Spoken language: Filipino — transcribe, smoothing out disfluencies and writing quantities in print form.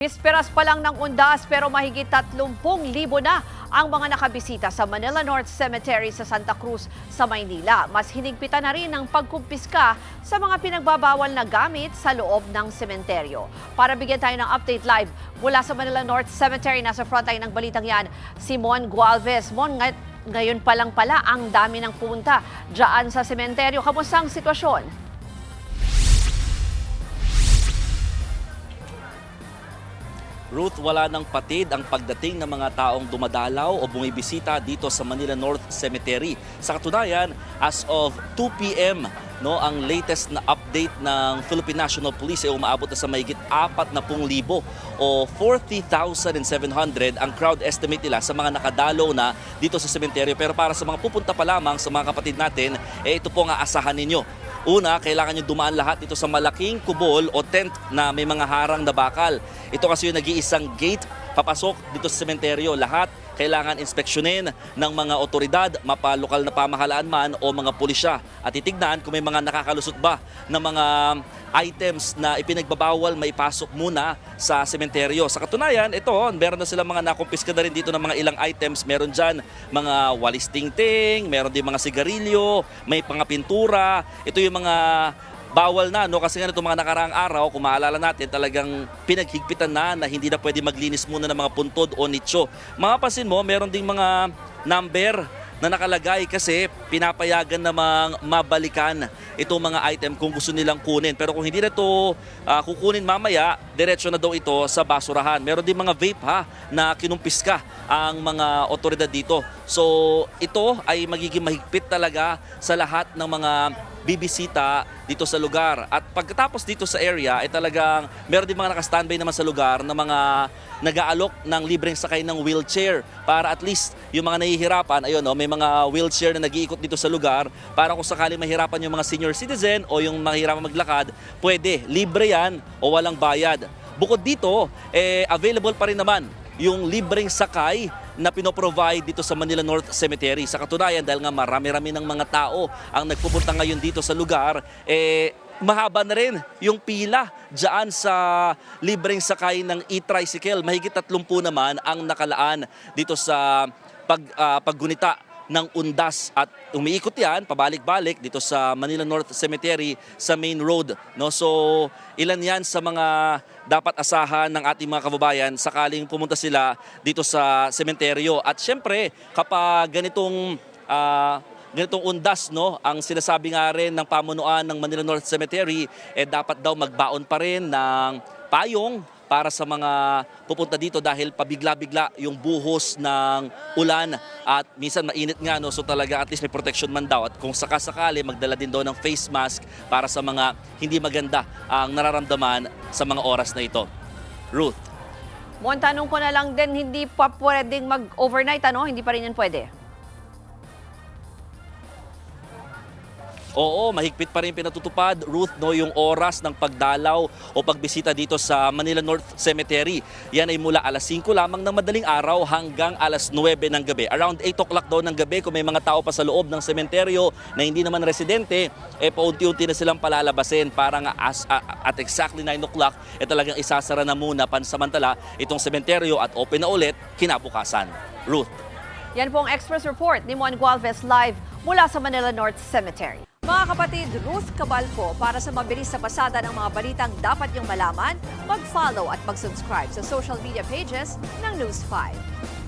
Bisperas pa lang ng undas pero mahigit 30,000 na ang mga nakabisita sa Manila North Cemetery sa Santa Cruz sa Maynila. Mas hinigpitan na rin ang pagkumpiska sa mga pinagbabawal na gamit sa loob ng sementeryo. Para bigyan tayo ng update live mula sa Manila North Cemetery, nasa frontline ng balitang yan, si Mon Gualvez. Mon, ngayon pa lang pala ang dami ng punta dyan sa sementeryo. Kamusta ang sitwasyon? Ruth, wala ng patid ang pagdating ng mga taong dumadalaw o bumibisita dito sa Manila North Cemetery. Sa katunayan, as of 2 p.m., ang latest na update ng Philippine National Police ay umaabot na sa mahigit 40,000 o 40,700 ang crowd estimate nila sa mga nakadalaw na dito sa sementeryo. Pero para sa mga pupunta pa lamang sa mga kapatid natin, ito po ang aasahan ninyo. Una, kailangan nyo dumaan lahat dito sa malaking kubol o tent na may mga harang na bakal. Ito kasi yung nag-iisang gate papasok dito sa sementeryo. Lahat kailangan inspeksyonin ng mga otoridad, mapalokal na pamahalaan man o mga pulisya. At titignan kung may mga nakakalusot ba ng mga items na ipinagbabawal maipasok muna sa sementeryo. Sa katunayan, ito, meron na silang mga nakumpiska na rin dito ng mga ilang items. Meron dyan mga walis tingting, meron din mga sigarilyo, may pangapintura. Ito yung mga bawal na, kasi nga itong mga nakaraang araw, kung maalala natin, talagang pinaghigpitan na hindi na pwede maglinis muna ng mga puntod o nicho. Mapapansin mo, meron ding mga number na nakalagay kasi pinapayagan namang mabalikan itong mga item kung gusto nilang kunin. Pero kung hindi na ito kukunin mamaya, diretso na daw ito sa basurahan. Meron din mga vape na kinumpiska ang mga otoridad dito. So ito ay magiging mahigpit talaga sa lahat ng mga bibisita dito sa lugar. At pagkatapos dito sa area ay talagang meron din mga nakastandby naman sa lugar na mga nag-aalok ng libreng sakay ng wheelchair para at least yung mga nahihirapan, may mga wheelchair na nag-iikot dito sa lugar para kung sakali mahirapan yung mga senior citizen o yung mahirapan maglakad, pwede, libre yan o walang bayad. Bukod dito, available pa rin naman yung libreng sakay na pinoprovide dito sa Manila North Cemetery. Sa katunayan, dahil nga marami-rami ng mga tao ang nagpupunta ngayon dito sa lugar, mahaba na rin yung pila dyan sa libreng sakay ng e-tricycle. Mahigit 30 naman ang nakalaan dito sa paggunita ng undas at umiikot yan, pabalik-balik dito sa Manila North Cemetery sa main road. So ilan yan sa mga dapat asahan ng ating mga kababayan sakaling pumunta sila dito sa sementeryo. At syempre, kapag ganitong undas, ang sinasabi nga rin ng pamunuan ng Manila North Cemetery, dapat daw magbaon pa rin ng payong para sa mga pupunta dito dahil pabigla-bigla yung buhos ng ulan at minsan mainit nga, so talaga at least may protection man daw. At kung sakasakali, magdala din daw ng face mask para sa mga hindi maganda ang nararamdaman sa mga oras na ito. Ruth. Mon, tanong ko na lang din, hindi pa pwedeng mag-overnight, Hindi pa rin yan pwede? Oo, mahigpit pa rin pinatutupad, Ruth, yung oras ng pagdalaw o pagbisita dito sa Manila North Cemetery. Yan ay mula alas 5 lamang ng madaling araw hanggang alas 9 ng gabi. Around 8 o'clock daw ng gabi, kung may mga tao pa sa loob ng sementeryo na hindi naman residente, paunti-unti na silang palalabasin para nga at exactly 9 o'clock, talagang isasara na muna pansamantala itong sementeryo at open na ulit kinabukasan. Ruth. Yan po ang Express Report ni Mon Gualvez live mula sa Manila North Cemetery. Mga kapatid, Ruth Cabalco, para sa mabilis na pasada ng mga balitang dapat niyong malaman, mag-follow at mag-subscribe sa social media pages ng News 5.